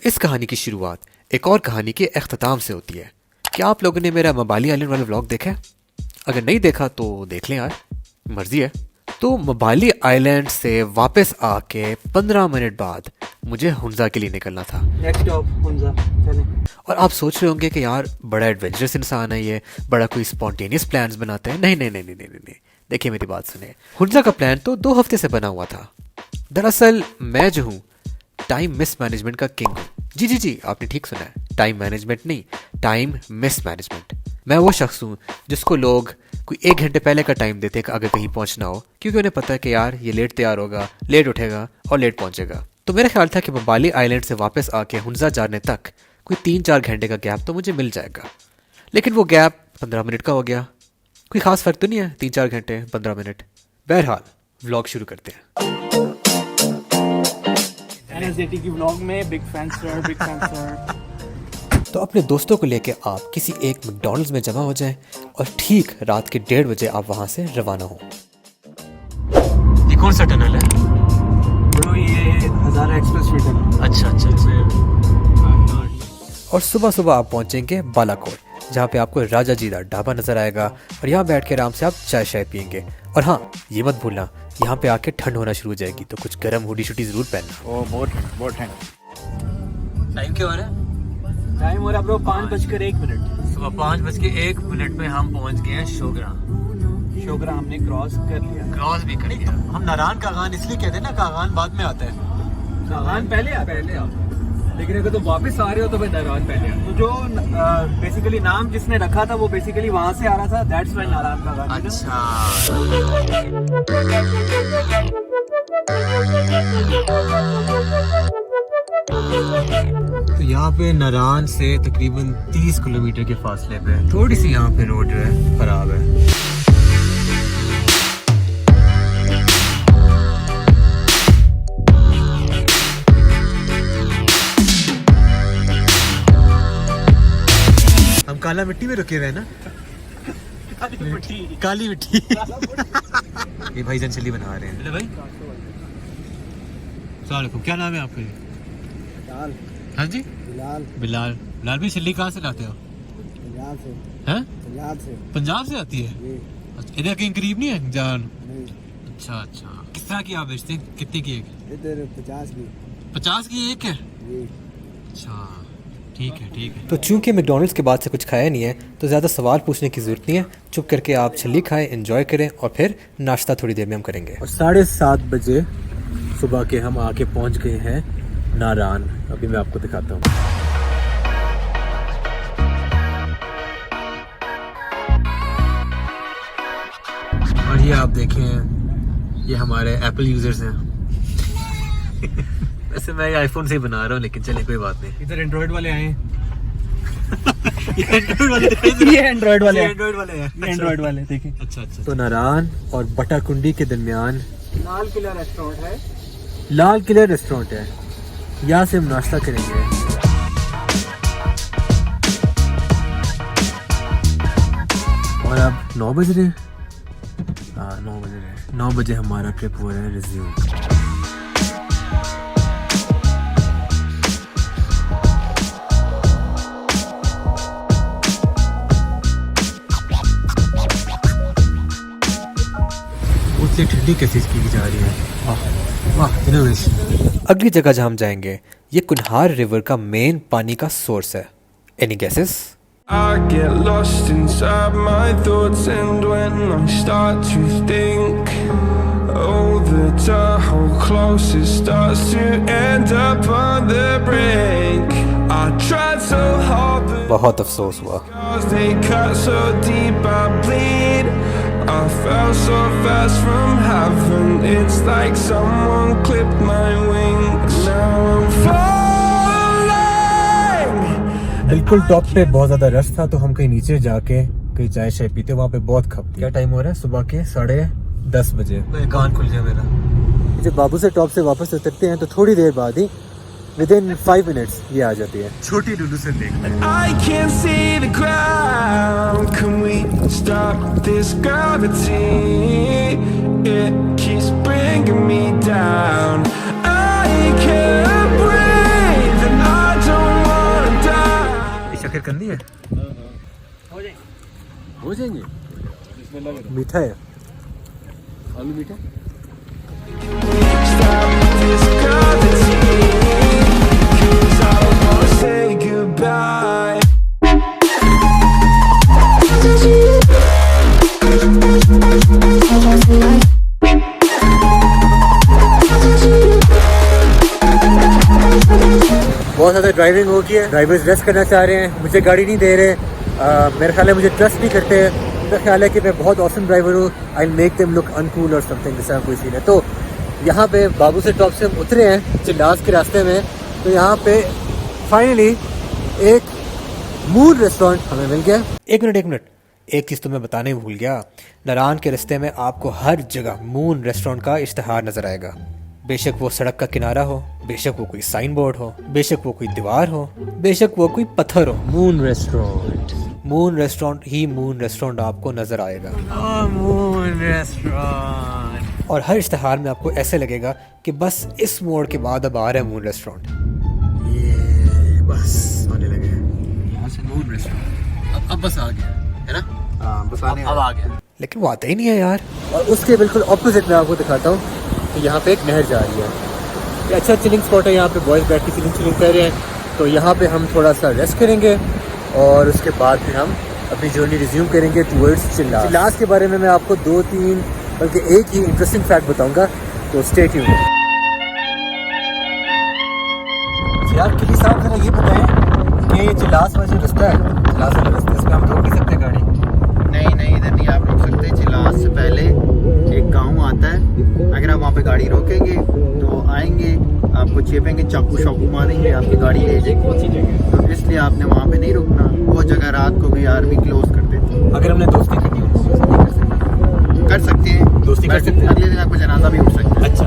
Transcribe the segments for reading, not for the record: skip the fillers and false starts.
इस कहानी की शुरुआत एक और कहानी के अख्ताम से होती है। क्या आप लोगों ने मेरा मबाली आइलैंड वाला व्लॉग देखा है? अगर नहीं देखा तो देख लें यार, मर्जी है। तो मबाली आइलैंड से वापस आके 15 मिनट बाद मुझे हुंजा के लिए निकलना था। नेक्स्ट स्टॉप हुंजा, चलें। और आप सोच रहे होंगे कि यार बड़ा एडवेंचरस इंसान है ये, बड़ा कोई स्पॉन्टेनियस प्लान्स बनाते हैं। नहीं नहीं नहीं नहीं नहीं नहीं, देखिए मेरी बात सुने। हुंजा का प्लान तो 2 हफ्ते से बना हुआ था। दरअसल मैं जो हूँ टाइम मिस मैनेजमेंट का किंग हूँ। जी जी जी, आपने ठीक सुना है, टाइम मैनेजमेंट नहीं, टाइम मिस मैनेजमेंट। मैं वो शख्स हूँ जिसको लोग कोई 1 घंटे पहले का टाइम देते हैं अगर कहीं पहुंचना हो, क्योंकि उन्हें पता है कि यार ये लेट तैयार होगा, लेट उठेगा और लेट पहुंचेगा। तो मेरा ख्याल था कि मबाली आइलैंड से वापस आके हुंजा जाने तक कोई 3-4 घंटे का गैप तो मुझे मिल जाएगा। लेकिन वो गैप 15 मिनट का हो गया। कोई खास फर्क तो नहीं है 3-4 घंटे 15 मिनट। बहरहाल व्लॉग शुरू करते हैं। NSDT की व्लॉग में big fan sir, big fan sir. तो अपने दोस्तों को लेके आप किसी एक मैकडॉनल्ड्स में जमा हो जाएं और ठीक रात के 1:30 बजे आप वहां से रवाना हो। ये कौन सा टनल है? ब्रो ये हज़ारा एक्सप्रेस वे टनल। अच्छा अच्छा अच्छा। और सुबह सुबह आप पहुंचेंगे बालाकोट, जहाँ पे आपको राजा जी का ढाबा नजर आएगा और यहाँ बैठ के आराम से आप चाय शाय पियेंगे। और हाँ, ये मत भूलना यहाँ पे आके ठंड होना शुरू हो जाएगी, तो कुछ गर्म हुडी शुडी जरूर पहनना। ओ बहुत ठंड। टाइम क्या हो रहा है? टाइम हो रहा ब्रो 5:01। सुबह 5:01 में हम पहुंच गए हैं शोगरा। शोगरा हमने क्रॉस कर लिया। क्रॉस भी कर लिया। हम नारायण कागान इसलिए कहते हैं ना, कागान बाद में आता है। नारायण पहले आता, लेकिन अगर तो वापस आ रहे हो तो फिर नारायण पहले आता। तो जो बेसिकली नाम जिसने रखा था वो बेसिकली वहां से आ रहा था, दैट्स व्हाई नारायण कागान। अच्छा। तो यहाँ पे नारायण से तकरीबन 30 किलोमीटर के फासले पे थोड़ी सी यहाँ पे रोड जो है खराब है। हम काला मिट्टी में रुके हुए हैं ना, काली मिट्टी। ये भाई जन चली बना रहे हैं। भाई सलाम, क्या नाम है आपका? बिलाल। हाँ जी, बिलाल। बिलाल। बिलाल भी छिल्ली कहाँ से लाते हो? पंजाब से। हैं? पंजाब से। पंजाब से आती है? अच्छा, इधर कहीं करीब नहीं है जान? नहीं। अच्छा अच्छा। किस तरह की आप बेचते हैं? कितने की एक? इधर 50 की। 50 की एक है? जी। अच्छा, ठीक है ठीक है। तो चूंकि मैकडॉनल्ड्स के बाद से कुछ खाया नहीं है, तो ज़्यादा सवाल पूछने की ज़रूरत नहीं है। चुप करके आप छल्ली खाएं, एंजॉय करें, और फिर नाश्ता थोड़ी देर में हम करेंगे। और 7:30 बजे सुबह के हम आके पहुंच गए हैं नारायण। अभी मैं आपको दिखाता हूँ। और ये आप देखें, ये हमारे एप्पल यूजर्स हैं। वैसे मैं आईफोन से ही बना रहा हूँ, लेकिन चले कोई बात नहीं। इधर एंड्रॉइड वाले आए हैं। ये एंड्रॉइड वाले ये एंड्रॉइड वाले हैं। एंड्रॉइड वाले हैं। ये एंड्रॉइड वाले देखिए। अच्छा अच्छा। तो नारायण और बटाकुंडी के दरमियान लाल किला रेस्टोरेंट है। लाल किला रेस्टोरेंट है, यहाँ से हम नाश्ता करेंगे। और अब 9 बज रहे हैं। हाँ 9 बज रहे हैं। 9 बजे हमारा ट्रिप हो रहा है रिज्यूम। उससे ठंडी कैसे की जा रही है। वाह वाह, इनोवेशन। अगली जगह जहाँ हम जाएंगे, ये कुन्हार रिवर का मेन पानी का सोर्स है। Any guesses? I get lost inside my thoughts, and when I start to think, oh, the Tahoe closest starts to end up on the brink. I tried so hard, but बहुत अफसोस हुआ। scars, they cut so deep I bleed. I fell so fast from heaven, it's like someone clipped my wings. Now I'm falling. बिल्कुल top पे बहुत ज्यादा rush था, तो हम कहीं नीचे जाके कहीं चाय शाय पीते। वहाँ पे बहुत खपती। क्या टाइम हो रहा है? सुबह के 10:30 बजे। कान खुल गया मेरा। जब बाबू से टॉप से वापस उतरते हैं तो थोड़ी देर बाद ही विदिन 5 मिनट्स ये आ जाती है। छोटी लुलू से देखते हैं। I can't see the ground. Can we stop this gravity? It keeps bringing me down. I can't breathe, and I सिकंदी है, हो जाएंगे। मीठा है। आलू मीठा। Say goodbye. बहुत ज़्यादा ड्राइविंग हो गई है, ड्राइवर्स रेस्ट करना चाह रहे हैं, मुझे गाड़ी नहीं दे रहे। मेरे ख्याल है मुझे ट्रस्ट नहीं करते हैं। मेरा ख्याल है कि मैं बहुत ऑसम ड्राइवर हूँ, I make them look uncool और समथिंग, जैसा कोई सीन है। तो यहाँ पे बाबू से टॉप से हम उतरे हैं चिल्लास के रास्ते में। तो यहाँ पे फाइनली एक मून रेस्टोरेंट हमें मिल गया। एक मिनट, एक चीज़ तो मैं बताने भूल गया। नारान के रास्ते में आपको हर जगह मून रेस्टोरेंट का इश्तहार नज़र आएगा। बेशक वो सड़क का किनारा हो, बेशक वो कोई साइन बोर्ड हो, बेशक वो कोई दीवार हो, बेशक वो कोई पत्थर हो, मून रेस्टोरेंट ही मून रेस्टोरेंट आपको नजर आएगा। Moon restaurant. और हर इश्तहार में आपको ऐसे लगेगा कि बस इस मोड़ के बाद अब आ रहा है मून रेस्टोरेंट। ये बस आने लगे यहाँ से मून रेस्टोरेंट। अब बस आ गया है ना। बस अब आ गया। लेकिन वो आता ही नहीं है यार। और उसके बिल्कुल ऑपोजिट मैं आपको दिखाता हूँ। तो यहाँ पे एक नहर जा रही है, ये अच्छा चिलिंग स्पॉट है। यहाँ पे बॉयज बैठ के चिलिंग कर रहे हैं। तो यहाँ पे हम थोड़ा सा रेस्ट करेंगे और उसके बाद फिर हम अपनी जर्नी रिज्यूम करेंगे टूवर्ड्स चिल्लास। चिल्लास के बारे में मैं आपको 2-3 बल्कि एक ही इंटरेस्टिंग फैक्ट बताऊंगा, तो स्टे ट्यून्ड। यार किली साहब जरा ये बताएं कि ये चिल्लास वाला जो रास्ता है, चिल्लास वाला रास्ता, इसमें हम रोक नहीं सकते गाड़ी? नहीं इधर नहीं आप रोक सकते। चिल्लास से पहले एक गांव आता है, अगर आप वहाँ पे गाड़ी रोकेंगे तो आएंगे, आपको चेपेंगे, चाकू शाकू मारेंगे, आपकी गाड़ी ले जाएगी। तो इसलिए आपने वहाँ पे नहीं रुकना। वो जगह रात को भी आर्मी क्लोज कर देती है। अगर हमने दोस्ती करनी हो कर सकते हैं, दोस्ती कर सकते हैं। अगले दिन आपको जनाजा भी उठ सकता है। अच्छा।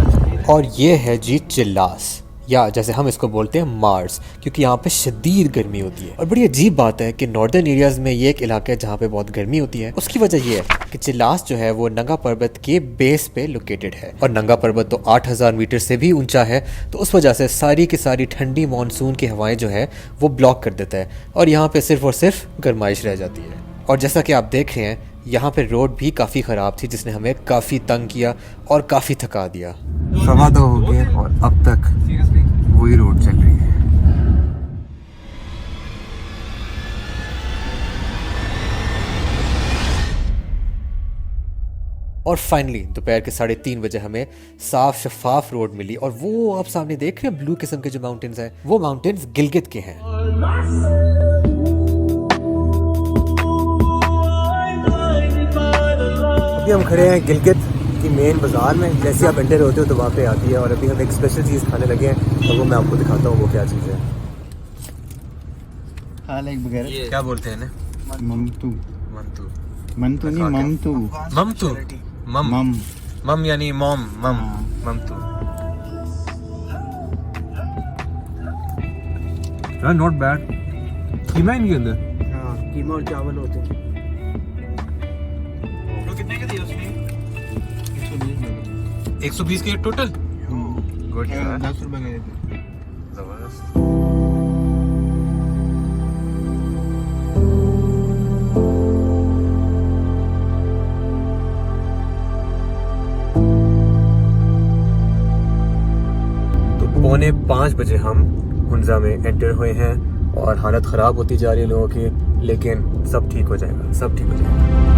और ये है जी चिल्लास, या जैसे हम इसको बोलते हैं मार्स, क्योंकि यहाँ पे शदीद गर्मी होती है। और बड़ी अजीब बात है कि नॉर्दर्न एरियाज में ये एक इलाका है जहाँ पे बहुत गर्मी होती है। उसकी वजह ये है कि चिल्लास जो है वो नंगा पर्वत के बेस पे लोकेटेड है, और नंगा पर्वत तो 8000 मीटर से भी ऊंचा है। तो उस वजह से सारी की सारी ठंडी मानसून की हवाएं जो है वो ब्लॉक कर देता है, और यहाँ पे सिर्फ और सिर्फ गर्माइश रह जाती है। और जैसा कि आप देख रहे हैं यहाँ पे रोड भी काफ़ी ख़राब थी, जिसने हमें काफ़ी तंग किया और काफ़ी थका दिया। 2:15 हो गए और अब तक वही रोड चल रही है। और फाइनली दोपहर के 3:30 बजे हमें साफ शफाफ रोड मिली, और वो आप सामने देख रहे हैं ब्लू किस्म के जो माउंटेन्स हैं, वो माउंटेन्स गिलगित के हैं। अभी हम खड़े हैं गिलगित की मेन बाजार में। जैसे आप एंटर होते हो तो वहाँ पे आती है, और अभी हम एक स्पेशल चीज़ खाने लगे हैं, और वो मैं आपको दिखाता हूँ वो क्या चीज़ है। हाँ लाइक वगैरह क्या बोलते हैं इन्हें? ममतू मंतू नहीं ममतू ममतू मम मम यानी मॉम मम हाँ। ममतू। Not bad. कीमा इनके अंदर? हाँ कीमा और चावल होते हैं। तो कितने के दिए उसने? 120 के टोटल। गुड 10 रुपए के देते। जबरदस्त। तो 4:45 बजे हम हुंजा में एंटर हुए हैं, और हालत ख़राब होती जा रही है लोगों की, लेकिन सब ठीक हो जाएगा, सब ठीक हो जाएगा।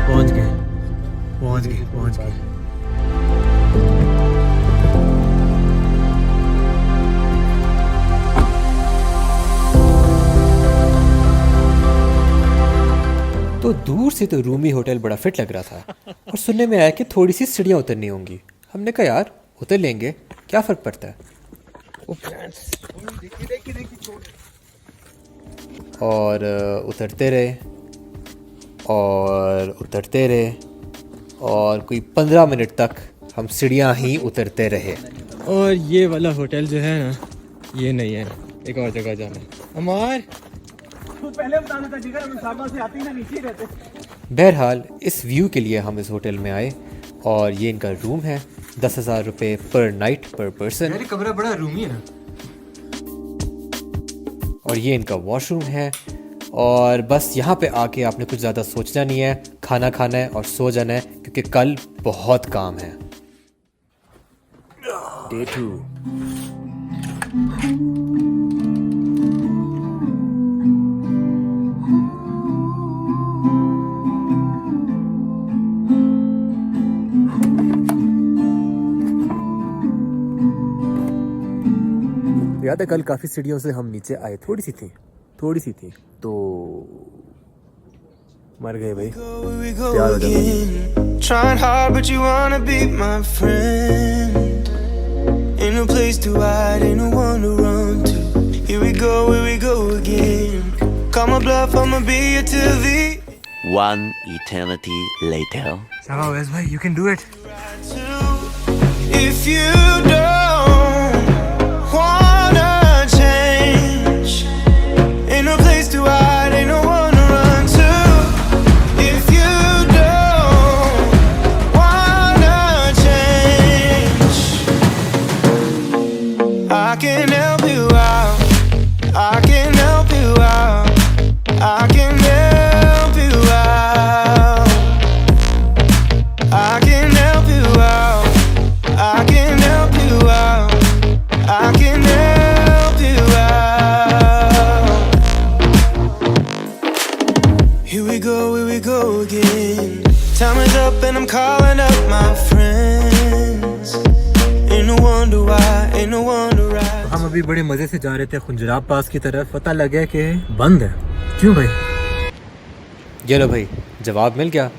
पहुंच गए। तो दूर से तो रूमी होटल बड़ा फिट लग रहा था, और सुनने में आया कि थोड़ी सी सीढ़ियाँ उतरनी होंगी। हमने कहा यार उतर लेंगे, क्या फ़र्क पड़ता है। और उतरते रहे और उतरते रहे, और कोई 15 मिनट तक हम सीढ़ियाँ ही उतरते रहे। और ये वाला होटल जो है ना, ये नहीं है, एक और जगह जाना है। अमार तो पहले बताना था जिगर, हम सामा से आते ही ना नीचे रहते। बहरहाल इस व्यू के लिए हम इस होटल में आए, और ये इनका रूम है, 10,000 रुपये पर नाइट पर पर्सन। यार ये कमरा बड़ा रूमी है। और ये इनका वॉशरूम है। और बस यहाँ पे आके आपने कुछ ज़्यादा सोचना नहीं है, खाना खाना है और सो जाना है, क्योंकि कल बहुत काम है। Day 2। याद है कल काफ़ी सीढ़ियों से हम नीचे आए, थोड़ी सी थी तो मर गए भाई। प्यार हो जाता। Trying hard, but you wanna be my friend. Ain't no place to hide, ain't no one to run to. Here we go again. Call my bluff, I'ma be here till the One eternity later. Sama Wes bhai, you can do it. If you don't wanna change, ain't no place to hide, ain't no one to run to. If you don't wanna change, I can help you out. I can help you out. I can help you out. I can help you out. I can help you out. I can help you out. Here we go again. Time is up and I'm calling up my friends. Ain't no wonder why, ain't no wonder why. हम अभी बड़े मजे से जा रहे थे खुंजराब पास की तरफ, पता लगा कि बंद है। क्यों भाई? ये लो भाई, जवाब मिल गया।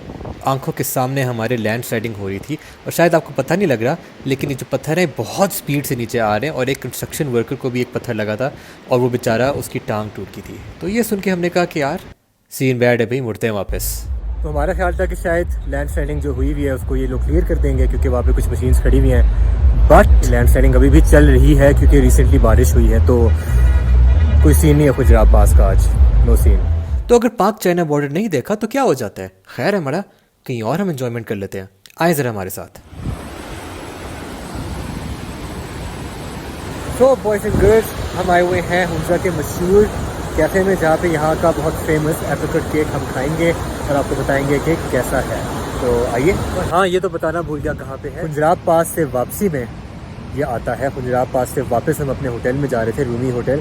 आंखों के सामने हमारे लैंड स्लाइडिंग हो रही थी और शायद आपको पता नहीं लग रहा, लेकिन ये जो पत्थर है बहुत स्पीड से नीचे आ रहे हैं और एक कंस्ट्रक्शन वर्कर को भी एक पत्थर लगा था और वो बेचारा उसकी टांग टूट गई थी। तो ये सुन के हमने कहा कि यार सीन बैड है भाई, मुड़ते हैं वापस। तो हमारा ख्याल था कि शायद लैंड स्लाइडिंग जो हुई हुई है उसको ये लोग क्लियर कर देंगे, क्योंकि वहाँ पे कुछ मशीन्स खड़ी हुई हैं। बट लैंड स्लाइडिंग अभी भी चल रही है क्योंकि रिसेंटली बारिश हुई है, तो कोई सीन नहीं है खुजराब पास का आज, नो सीन। तो अगर पाक चाइना बॉर्डर नहीं देखा तो क्या हो जाता है? खैर है हमारा, कहीं और हम एंजॉयमेंट कर लेते हैं। आए ज़रा हमारे साथ। तो बॉयज एंड गर्ल्स, हम आए हुए हैं हुंजा के मशहूर कैफ़े में, जहाँ पे यहाँ का बहुत फेमस एप्रिकॉट केक हम खाएंगे और आपको बताएंगे कि कैसा है। तो आइए। हाँ, ये तो बताना भूल गया कहाँ पे है। खुंजराब पास से वापसी में ये आता है। खुंजराब पास से वापस हम अपने होटल में जा रहे थे, रूमी होटल,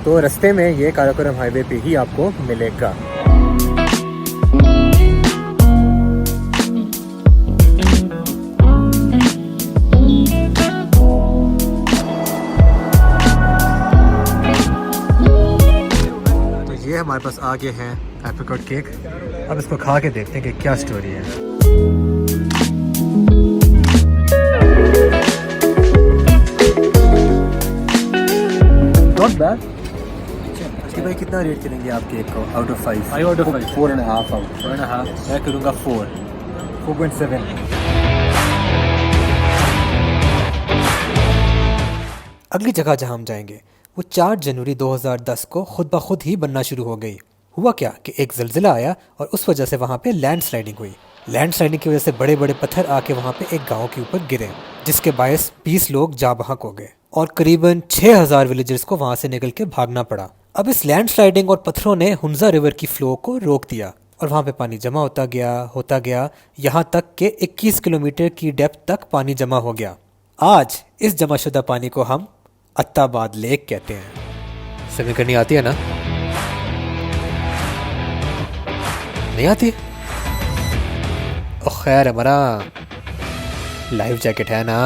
तो रास्ते में ये काराकोरम हाईवे पे ही आपको मिलेगा। ये हमारे पास आ गए हैं एप्रिकॉट केक। अब इसको खा के देखते हैं कि क्या स्टोरी है। Not bad. अच्छा भाई, कितना रेट करेंगे आप केक को out of 5? 5 out of 5, 4.5 out. 4.5 मैं करूँगा 4.7। अगली जगह जहां हम जाएंगे वो 4 जनवरी 2010 को खुद ब खुद ही बनना शुरू हो गई। हुआ क्या कि एक ज़लज़ला आया और उस वजह से वहाँ पे लैंड स्लाइडिंग हुई। लैंड स्लाइडिंग की वजह से बड़े बड़े पत्थर आके वहाँ पे एक गांव के ऊपर गिरे, जिसके बायस 20 लोग जाँ बहक हो गए और करीबन 6000 विलेजर्स को वहाँ से निकल के भागना पड़ा। अब इस लैंड स्लाइडिंग और पत्थरों ने हुंजा रिवर की फ्लो को रोक दिया और वहाँ पे पानी जमा होता गया यहाँ तक कि 21 किलोमीटर की डेप्थ तक पानी जमा हो गया। आज इस जमाशुदा पानी को हम अत्ताबाद लेक कहते हैं। स्विमिंग करनी आती है ना? नहीं आती? ओ खैर हमारा लाइफ जैकेट है ना।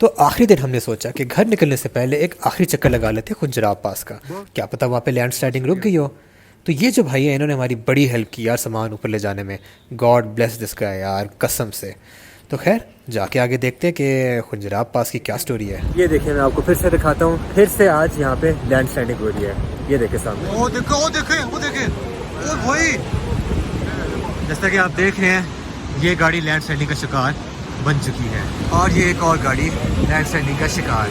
तो आखिरी दिन हमने सोचा कि घर निकलने से पहले एक आखिरी चक्कर लगा लेते खुंजराब पास का, क्या पता वहाँ पे लैंड स्लाइडिंग रुक गई हो। तो ये जो भाई है इन्होंने हमारी बड़ी हेल्प की यार सामान ऊपर ले जाने में। गॉड ब्लेस दिस गाय यार, कसम से। तो खैर जाके आगे देखते हैं कि खुंजराब पास की क्या स्टोरी है। ये देखिए, मैं आपको फिर से दिखाता हूँ। फिर से आज यहाँ पे लैंड स्लाइडिंग हो रही है। ये देखे सामने, वो देखो वो देखे वो देखे ओ भाई। जैसा कि आप देख रहे हैं ये गाड़ी लैंड स्लाइडिंग का शिकार बन चुकी है और ये एक और गाड़ी लैंड स्लाइडिंग का शिकार।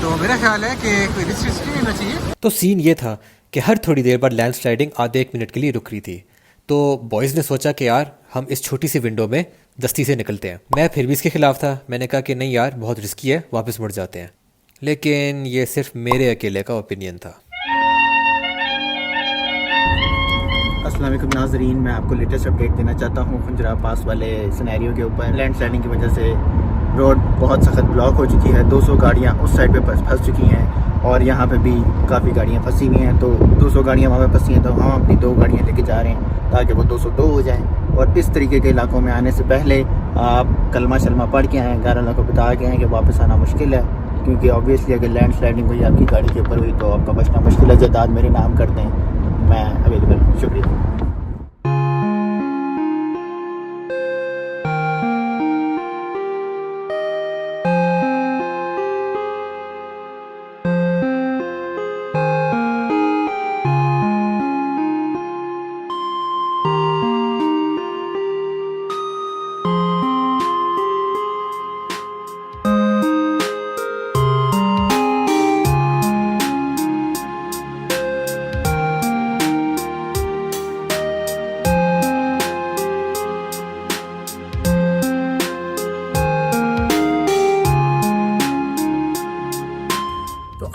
तो मेरा ख्याल है कि कोई रिस्क नहीं होना चाहिए। तो सीन ये था कि हर थोड़ी देर बाद लैंड स्लाइडिंग आधे 1 मिनट के लिए रुक रही थी। तो बॉयज़ ने सोचा कि यार हम इस छोटी सी विंडो में दस्ती से निकलते हैं। मैं फिर भी इसके खिलाफ था, मैंने कहा कि नहीं यार बहुत रिस्की है, वापस मुड़ जाते हैं। लेकिन ये सिर्फ मेरे अकेले का ओपिनियन था। अस्सलाम वालेकुम नाज़रीन, मैं आपको लेटेस्ट अपडेट देना चाहता हूँ खुंजरा पास वाले सिनेरियो के ऊपर। लैंड स्लाइडिंग की वजह से रोड बहुत सख्त ब्लॉक हो चुकी है। 200 गाड़ियाँ उस साइड पे फंस चुकी हैं और यहाँ पे भी काफ़ी गाड़ियाँ फंसी हुई हैं। तो 200 गाड़ियाँ वहाँ पे फंसी हैं, तो हम अपनी 2 गाड़ियाँ लेके जा रहे हैं ताकि वो 202 हो जाएँ। और इस तरीके के इलाकों में आने से पहले आप कलमा शलमा पढ़ के आएँ, घर वालों को बता के आएँ कि वापस आना मुश्किल है, क्योंकि ऑब्वियसली अगर लैंड स्लाइडिंग हुई आपकी गाड़ी के ऊपर हुई तो आपका बचना मुश्किल है। जायदाद मेरे नाम कर दें, मैं अवेलेबल। शुक्रिया।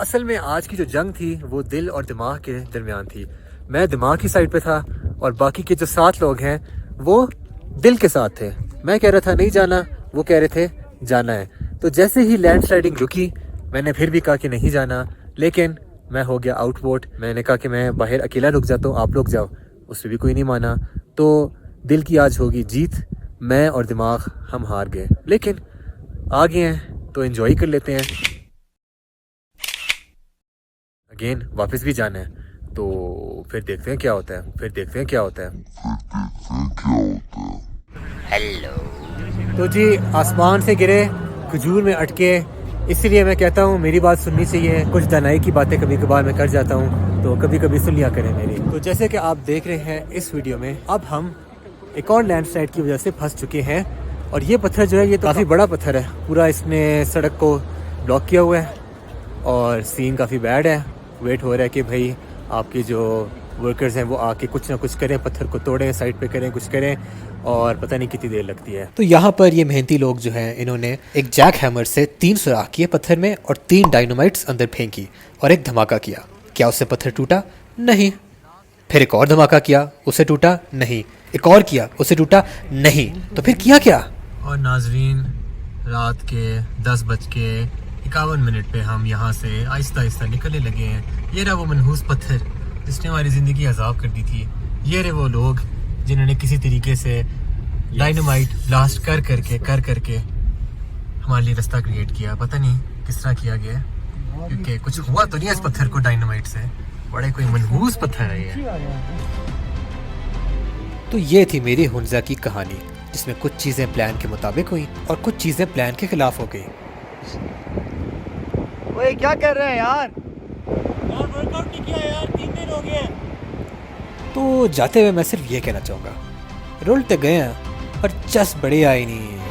असल में आज की जो जंग थी वो दिल और दिमाग के दरमियान थी। मैं दिमाग की साइड पे था और बाकी के जो 7 लोग हैं वो दिल के साथ थे। मैं कह रहा था नहीं जाना, वो कह रहे थे जाना है। तो जैसे ही लैंड स्लाइडिंग रुकी मैंने फिर भी कहा कि नहीं जाना, लेकिन मैं हो गया आउटवोट। मैंने कहा कि मैं बाहर अकेला रुक जाता हूँ, आप लोग जाओ। उससे भी कोई नहीं माना। तो दिल की आज होगी जीत, मैं और दिमाग हम हार गए। लेकिन आ गए हैं तो एंजॉय कर लेते हैं। अगेन वापस भी जाना है, तो फिर देखते हैं क्या होता है। हेलो। तो जी आसमान से गिरे खजूर में अटके, इसलिए मैं कहता हूँ मेरी बात सुननी चाहिए। कुछ दानाई की बातें कभी कभार मैं कर जाता हूँ, तो कभी कभी सुन लिया करें मेरी। तो जैसे कि आप देख रहे हैं इस वीडियो में, अब हम एक और लैंडस्लाइड की वजह से फंस चुके हैं। और ये पत्थर जो है ये तो काफ़ी बड़ा पत्थर है, पूरा इसने सड़क को ब्लॉक किया हुआ है और सीन काफ़ी बैड है। वेट हो रहा है कि भाई आपके जो वर्कर्स हैं वो आके कुछ ना कुछ करें, पत्थर को तोड़ें, साइड पे करें, कुछ करें, और पता नहीं कितनी देर लगती है। तो यहाँ पर ये मेहनती लोग जो हैं इन्होंने एक जैक हैमर से 3 सुराख किए पत्थर में और 3 डायनामाइट्स अंदर फेंकी और एक धमाका किया। क्या उससे पत्थर टूटा? नहीं। फिर एक और धमाका किया, उससे टूटा? नहीं। एक और किया, उससे टूटा? नहीं। तो फिर किया क्या? और नाजरीन रात के 10:51 पे हम यहाँ से आहिस्ता आहिस्ता निकलने लगे हैं। ये रहा वो मनहूस पत्थर जिसने हमारी ज़िंदगी आज़ाब कर दी थी। ये रहे वो लोग जिन्होंने किसी तरीके से डायनामाइट ब्लास्ट कर करके हमारे लिए रास्ता क्रिएट किया। पता नहीं किस तरह किया गया, क्योंकि कुछ हुआ तो नहीं इस पत्थर को डायनामाइट से। बड़े कोई मनहूस पत्थर है ये। तो ये थी मेरी हुंजा की कहानी, जिसमें कुछ चीज़ें प्लान के मुताबिक हुई और कुछ चीज़ें प्लान के खिलाफ हो गई। ओए क्या कर रहे हैं यार? वर्कआउट नहीं किया यार, 3 दिन हो गए। तो जाते हुए मैं सिर्फ ये कहना चाहूँगा, रुलते गए हैं पर चस बड़े आए नहीं।